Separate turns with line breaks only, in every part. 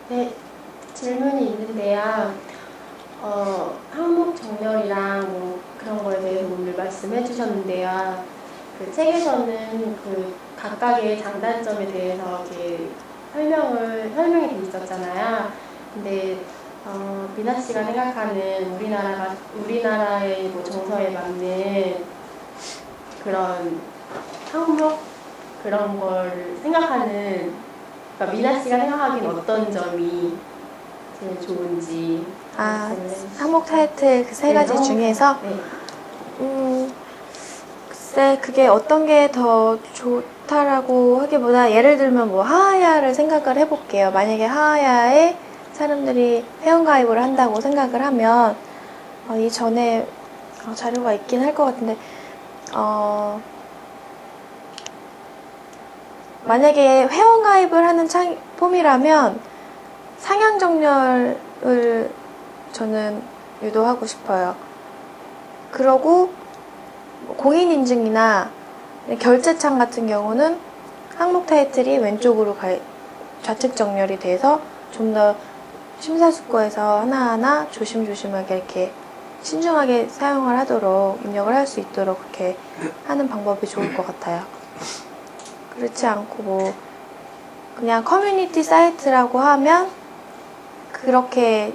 네, 질문이 있는데요. 항목 정렬이랑 뭐 그런 거에 대해서 오늘 말씀해 주셨는데요. 그 책에서는 그 각각의 장단점에 대해서 이렇게 설명이 돼 있었잖아요. 근데 미나 씨가 생각하는 우리나라의 뭐 정서에 맞는 그런 항목 그런 걸 생각하는, 그러니까 미나 씨가 생각하기엔 어떤 점이 제일 좋은지.
항목 타이틀 그 세 가지 중에서
네.
글쎄 그게 어떤 게 더 좋다라고 하기보다 예를 들면 뭐 하하야를 생각을 해볼게요. 만약에 하하야에 사람들이 회원가입을 한다고 생각을 하면 이전에 자료가 있긴 할 것 같은데 만약에 회원가입을 하는 폼이라면 상향정렬을 저는 유도하고 싶어요. 그러고 공인인증이나 결제창 같은 경우는 항목 타이틀이 왼쪽으로 좌측 정렬이 돼서 좀 더 심사숙고해서 하나하나 조심조심하게 이렇게 신중하게 사용을 하도록 입력을 할 수 있도록 그렇게 하는 방법이 좋을 것 같아요. 그렇지 않고 뭐 그냥 커뮤니티 사이트라고 하면 그렇게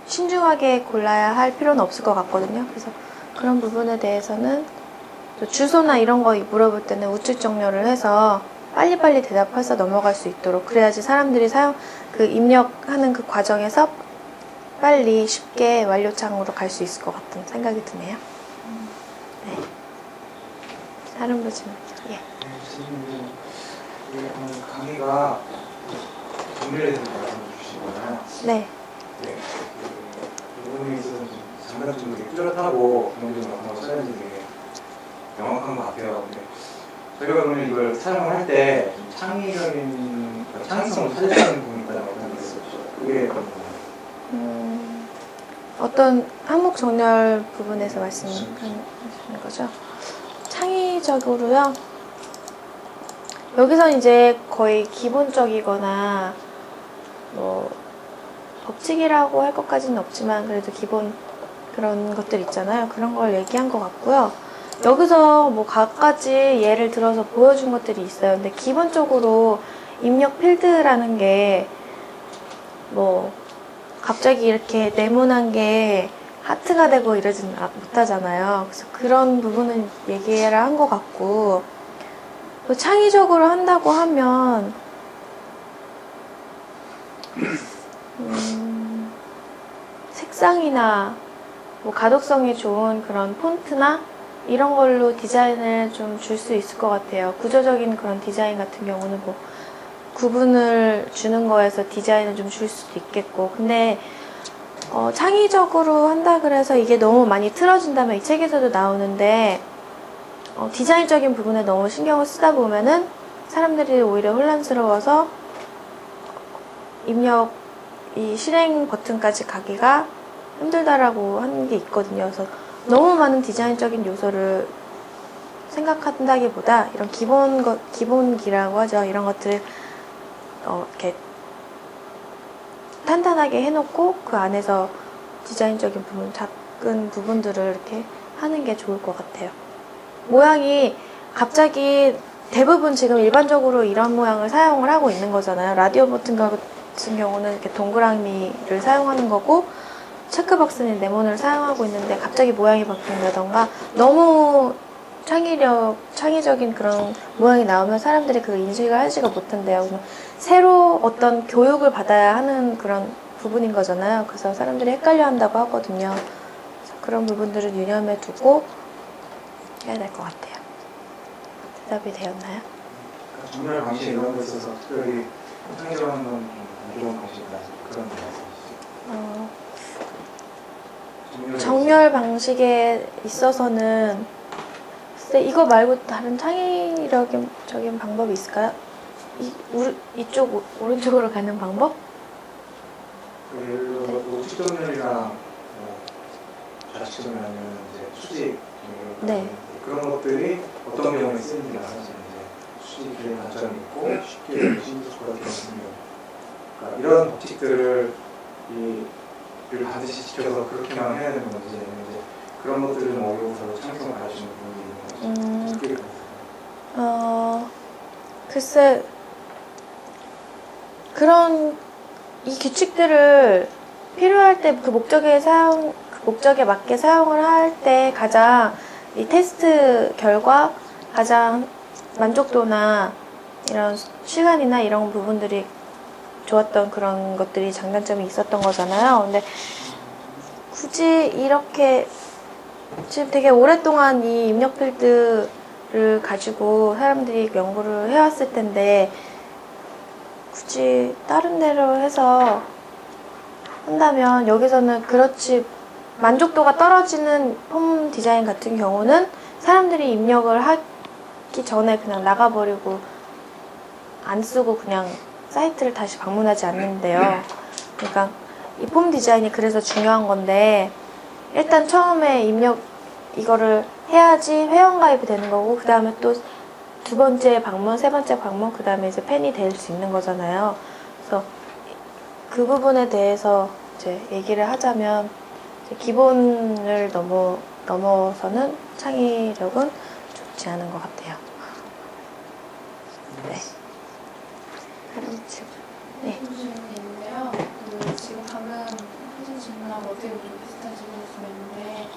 신중하게 골라야 할 필요는 없을 것 같거든요. 그래서 그런 부분에 대해서는 또 주소나 이런 거 물어볼 때는 우측 정렬을 해서 빨리빨리 대답해서 넘어갈 수 있도록, 그래야지 사람들이 입력하는 그 과정에서 빨리 쉽게 완료창으로 갈 수 있을 것 같은 생각이 드네요. 네. 다른 분은 예.
오늘 강의가 정밀에 대해서 말씀해 주시잖아요.
네.
네. 그 부분에 있어서 장단점도 되게 뚜렷하고 기본적으로 어떤 거 써야지 되게 명확한 것 같아요. 근데 저희가 그러면 이걸 사용을 할 때 창의성을 살려야 부분이 있다고 생각했었죠. 그게
어떤 항목 정렬 부분에서 말씀하시는 거죠? 창의적으로요? 여기선 이제 거의 기본적이거나 뭐 법칙이라고 할 것까지는 없지만 그래도 기본 그런 것들 있잖아요. 그런 걸 얘기한 것 같고요. 여기서 뭐 각가지 예를 들어서 보여준 것들이 있어요. 근데 기본적으로 입력 필드라는 게 뭐 갑자기 이렇게 네모난 게 하트가 되고 이러진 못하잖아요. 그래서 그런 부분은 얘기를 한 것 같고, 또 창의적으로 한다고 하면 색상이나 뭐 가독성이 좋은 그런 폰트나 이런 걸로 디자인을 좀 줄 수 있을 것 같아요. 구조적인 그런 디자인 같은 경우는 뭐 구분을 주는 거에서 디자인을 좀 줄 수도 있겠고, 근데 창의적으로 한다 그래서 이게 너무 많이 틀어진다면 이 책에서도 나오는데 디자인적인 부분에 너무 신경을 쓰다 보면은 사람들이 오히려 혼란스러워서 입력 이 실행 버튼까지 가기가 힘들다라고 하는 게 있거든요. 그래서 너무 많은 디자인적인 요소를 생각한다기보다 이런 기본기라고 하죠. 이런 것들을 이렇게 탄탄하게 해놓고 그 안에서 디자인적인 부분, 작은 부분들을 이렇게 하는 게 좋을 것 같아요. 모양이 갑자기 대부분 지금 일반적으로 이런 모양을 사용을 하고 있는 거잖아요. 라디오 버튼 같은 경우는 이렇게 동그라미를 사용하는 거고, 체크박스는 네모를 사용하고 있는데 갑자기 모양이 바뀐다던가 너무 창의적인 그런 모양이 나오면 사람들이 그 인식을 하지가 못한대요. 새로 어떤 교육을 받아야 하는 그런 부분인 거잖아요. 그래서 사람들이 헷갈려 한다고 하거든요. 그래서 그런 부분들을 유념해 두고 해야 될 것 같아요. 대답이 되었나요?
정렬 방식 이런 거 있어서 특별히 창의적인 건 안 좋은 방식이다 그런 말씀이시죠?
정렬 방식에 있어서는 이거 말고 다른 창의적인 방법이 있을까요? 이쪽 오른쪽으로 가는 방법?
예를 들어 우측 정렬이랑 좌측 정렬 아니면 이제 수직
네.
그런 것들이 어떤 경우에 쓰는지가 사실 이제 수직의 단점이 있고 쉽게 신속하게 쓰는 그러니까 이런 법칙들을 를 반드시 지켜서 그렇게만 해야 되는 건지 이제 그런 것들은 어려워서 창의성을 가르치는 부분이 있는 건지 어떻게 보세요?
글쎄 그런 이 규칙들을 필요할 때 그 목적에 맞게 사용을 할 때 가장 이 테스트 결과 가장 만족도나 이런 시간이나 이런 부분들이 좋았던 그런 것들이 장단점이 있었던 거잖아요. 근데 굳이 이렇게 지금 되게 오랫동안 이 입력 필드를 가지고 사람들이 연구를 해왔을 텐데 굳이 다른 데로 해서 한다면 여기서는 그렇지 만족도가 떨어지는 폼 디자인 같은 경우는 사람들이 입력을 하기 전에 그냥 나가버리고 안 쓰고 그냥 사이트를 다시 방문하지 않는데요. 그러니까 이 폼 디자인이 그래서 중요한 건데 일단 처음에 입력 이거를 해야지 회원가입이 되는 거고 그 다음에 또 두 번째 방문, 세 번째 방문 그 다음에 이제 팬이 될 수 있는 거잖아요. 그래서 그 부분에 대해서 이제 얘기를 하자면 이제 기본을 넘어서는 창의력은 좋지 않은 것 같아요. 네. 다른 질문. 네.
질문이 있는데요. 지금 방금 하신 질문하고 어떻게 보면 비슷한 질문일 수가 있는데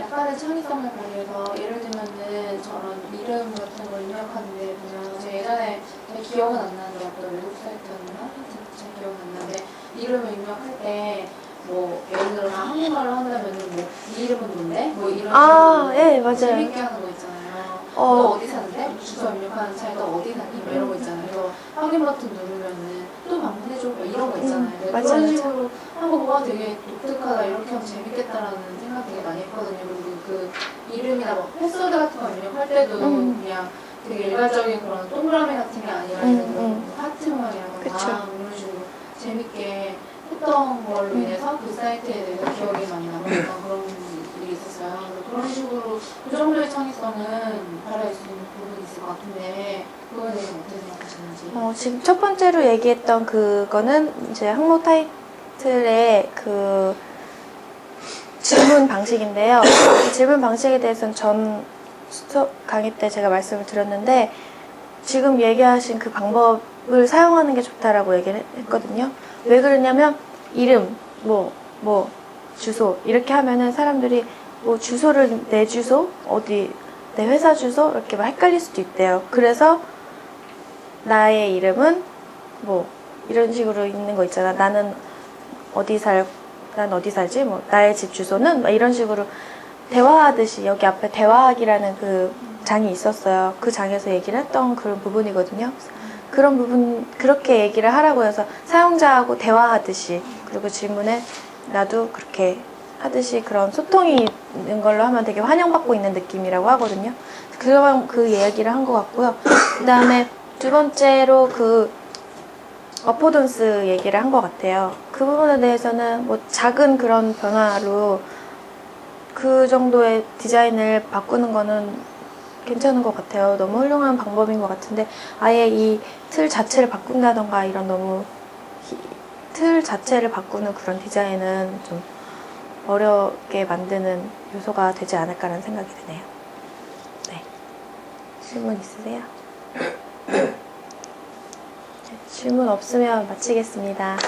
약간의 창의성을 발휘해서 예를 들면은 저런 이름 같은 걸 입력하는데 보면 제가 예전에 제 기억은 안 나는데 어떤 외국 사이트였나? 잘 기억은 안 나는데 이름을 입력할 때 뭐 예를 들어 한국말로 한다면은 뭐 이 이름은 뭔데? 뭐 이런 식으로
예, 맞아요.
재밌게 하는 거 있잖아요. 너 어디 사는데? 주소 입력하는 차에 너 어디 사니? 뭐 이런 거 있잖아요. 그래서 확인 버튼 누르면은 또 방문해줘 뭐 이런 거 있잖아요.
맞아,
그런
맞아.
식으로 한 거 보고 되게 독특하다 이렇게 하면 재밌겠다라는 생각 되게 많이 했거든요. 그리고 그 이름이나 뭐 패스워드 같은 거 입력할 때도 그냥 되게 일괄적인 그런 동그라미 같은 게 아니라 이런 뭐 하트 모양이라던가 이런 식으로 재밌게 했던 걸로 인해서 그 사이트에 대해서 기억이 많이 남았던 그런 일이 있었어요. 그런 식으로 그 정도의 창의성은 발휘할 수 있는 부분이 있을 것 같은데 그거에 대해서 어떻게 생각하시는지.
지금 첫 번째로 얘기했던 그거는 이제 항목 타이틀의 그 질문 방식인데요. 이 질문 방식에 대해서는 전 수업 강의 때 제가 말씀을 드렸는데 지금 얘기하신 그 방법을 사용하는 게 좋다라고 얘기를 했거든요. 왜 그러냐면 이름, 뭐 주소 이렇게 하면은 사람들이 뭐 주소를 내 주소, 어디 내 회사 주소 이렇게 막 헷갈릴 수도 있대요. 그래서 나의 이름은 뭐 이런 식으로 있는 거 있잖아. 난 어디 살지? 뭐 나의 집 주소는 막 이런 식으로 대화하듯이 여기 앞에 대화하기라는 그 장이 있었어요. 그 장에서 얘기를 했던 그런 부분이거든요. 그런 부분 그렇게 얘기를 하라고 해서 사용자하고 대화하듯이 그리고 질문에 나도 그렇게 하듯이 그런 소통이 있는 걸로 하면 되게 환영받고 있는 느낌이라고 하거든요. 그 이야기를 한 것 같고요. 그 다음에 두 번째로 그 어포던스 얘기를 한 것 같아요. 그 부분에 대해서는 뭐 작은 그런 변화로 그 정도의 디자인을 바꾸는 거는 괜찮은 것 같아요. 너무 훌륭한 방법인 것 같은데 아예 이 틀 자체를 바꾼다던가 이런 너무 틀 자체를 바꾸는 그런 디자인은 좀 어렵게 만드는 요소가 되지 않을까라는 생각이 드네요. 네. 질문 있으세요? 네, 질문 없으면 마치겠습니다.